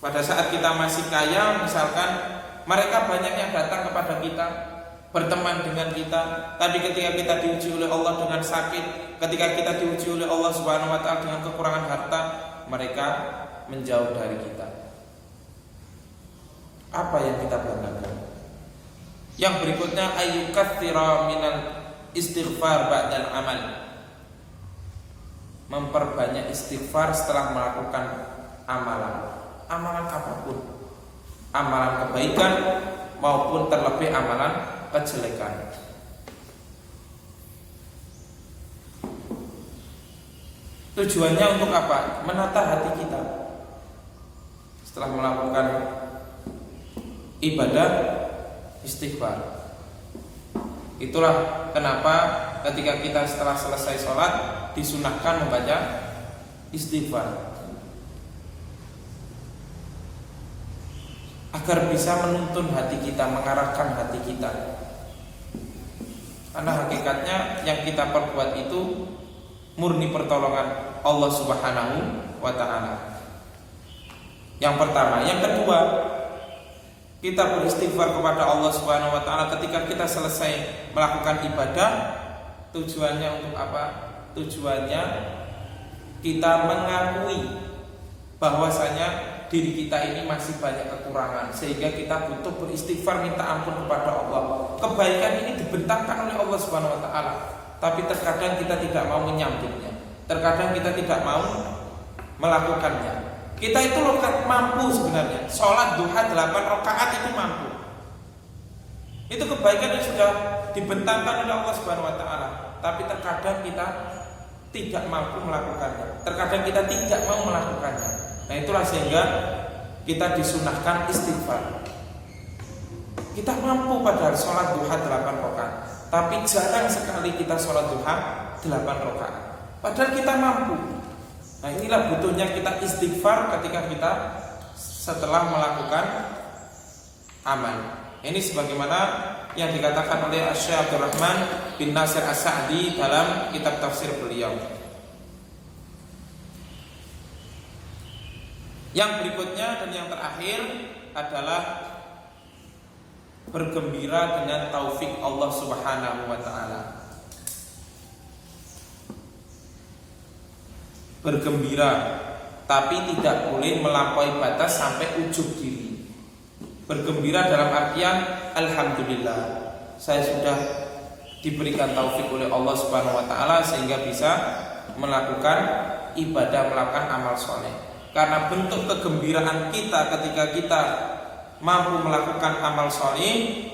A: Pada saat kita masih kaya, misalkan mereka banyak yang datang kepada kita, berteman dengan kita. Tapi ketika kita diuji oleh Allah dengan sakit, ketika kita diuji oleh Allah Subhanahu wa taala dengan kekurangan harta, mereka menjauh dari kita. Apa yang kita banggakan? Yang berikutnya, ayyukatsira minal istighfar ba'dal amal. Memperbanyak istighfar setelah melakukan amalan. Amalan apapun, amalan kebaikan maupun terlebih amalan kejelekan. Tujuannya untuk apa? Menata hati kita. Setelah melakukan ibadah, istighfar. Itulah kenapa ketika kita setelah selesai sholat disunahkan membaca istighfar, agar bisa menuntun hati kita, mengarahkan hati kita. Karena hakikatnya yang kita perbuat itu murni pertolongan Allah Subhanahu wa taala. Yang pertama, yang kedua, kita beristighfar kepada Allah Subhanahu wa taala ketika kita selesai melakukan ibadah. Tujuannya untuk apa? Tujuannya kita mengakui bahwasanya diri kita ini masih banyak kekurangan, sehingga kita butuh beristighfar, minta ampun kepada Allah. Kebaikan ini dibentangkan oleh Allah Subhanahu wa taala, tapi terkadang kita tidak mau menyambutnya. Terkadang kita tidak mau melakukannya. Kita itu loh mampu sebenarnya. Sholat duha 8 rakaat itu mampu. Itu kebaikan yang sudah dibentangkan oleh Allah Subhanahu wa taala, tapi terkadang kita tidak mampu melakukannya. Terkadang kita tidak mau melakukannya. Nah, itulah sehingga kita disunahkan istighfar. Kita mampu padahal sholat duha 8 rakaat, tapi jarang sekali kita sholat duha 8 rakaat. Padahal kita mampu. Nah, inilah butuhnya kita istighfar ketika kita setelah melakukan amal. Ini sebagaimana yang dikatakan oleh Syekh Abdul Rahman bin Nasir As-Sa'di dalam kitab tafsir beliau. Yang berikutnya dan yang terakhir adalah bergembira dengan taufik Allah Subhanahu wa taala. Bergembira, tapi tidak boleh melampaui batas sampai ujub diri. Bergembira dalam artian alhamdulillah, saya sudah diberikan taufik oleh Allah Subhanahu wa taala sehingga bisa melakukan ibadah, melakukan amal soleh. Karena bentuk kegembiraan kita ketika kita mampu melakukan amal soleh,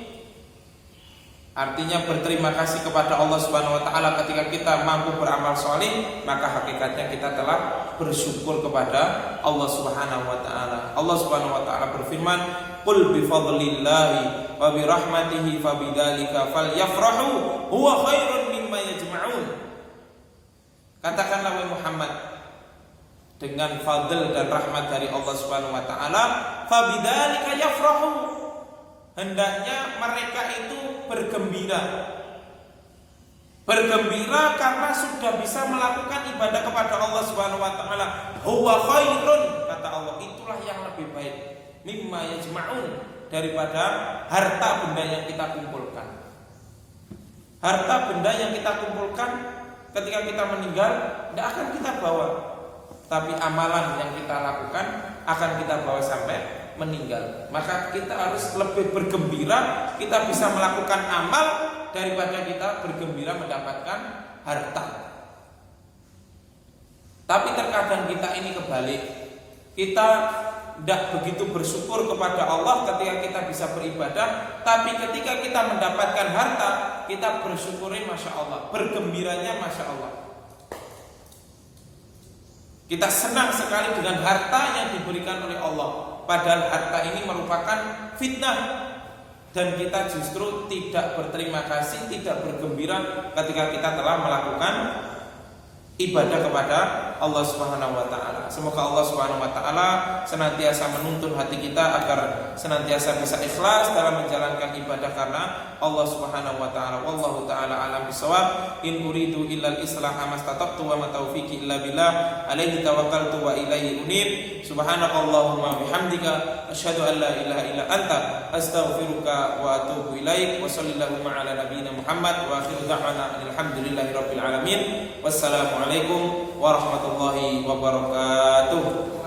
A: artinya berterima kasih kepada Allah Subhanahu wa taala ketika kita mampu beramal soleh, maka hakikatnya kita telah bersyukur kepada Allah Subhanahu wa taala. Allah Subhanahu wa taala berfirman, "Qul bi fadlillahi wa bi rahmatihi fabidzalika falyafrahu huwa khairun mimma yajma'un." Katakanlah wahai Muhammad, dengan fadl dan rahmat dari Allah Subhanahu wa taala, fabidzalika yafrahu, hendaknya mereka itu bergembira. Bergembira karena sudah bisa melakukan ibadah kepada Allah Subhanahu wa taala. Huwa khairun, kata Allah, itulah yang lebih baik, mimma yajma'un, daripada harta benda yang kita kumpulkan. Harta benda yang kita kumpulkan ketika kita meninggal tidak akan kita bawa, tapi amalan yang kita lakukan akan kita bawa sampai meninggal. Maka kita harus lebih bergembira kita bisa melakukan amal daripada kita bergembira mendapatkan harta. Tapi terkadang kita ini kebalik. Kita tidak begitu bersyukur kepada Allah ketika kita bisa beribadah, tapi ketika kita mendapatkan harta, kita bersyukuri Masya Allah, bergembiranya Masya Allah. Kita senang sekali dengan harta yang diberikan oleh Allah, padahal harta ini merupakan fitnah, dan kita justru tidak berterima kasih, tidak bergembira ketika kita telah melakukan ibadah kepada Allah Subhanahu wa taala. Semoga Allah Subhanahu wa taala senantiasa menuntun hati kita agar senantiasa bisa ikhlas dalam menjalankan ibadah karena Allah Subhanahu wa taala. Wallahu taala alam bisawab. In uridu illal islaha mastata'tu wa ma taufiqi illa billah. Alaihi tawakkaltu wa ilaihi unib. Subhanakallahumma bihamdika asyhadu an la ilaha illa anta astaghfiruka wa atubu ilaik. Wa sallallahu ala nabiyyina Muhammad wa akhiru da'wana alhamdulillahirabbil alamin. Wassalamualaikum warahmatullahi wabarakatuh.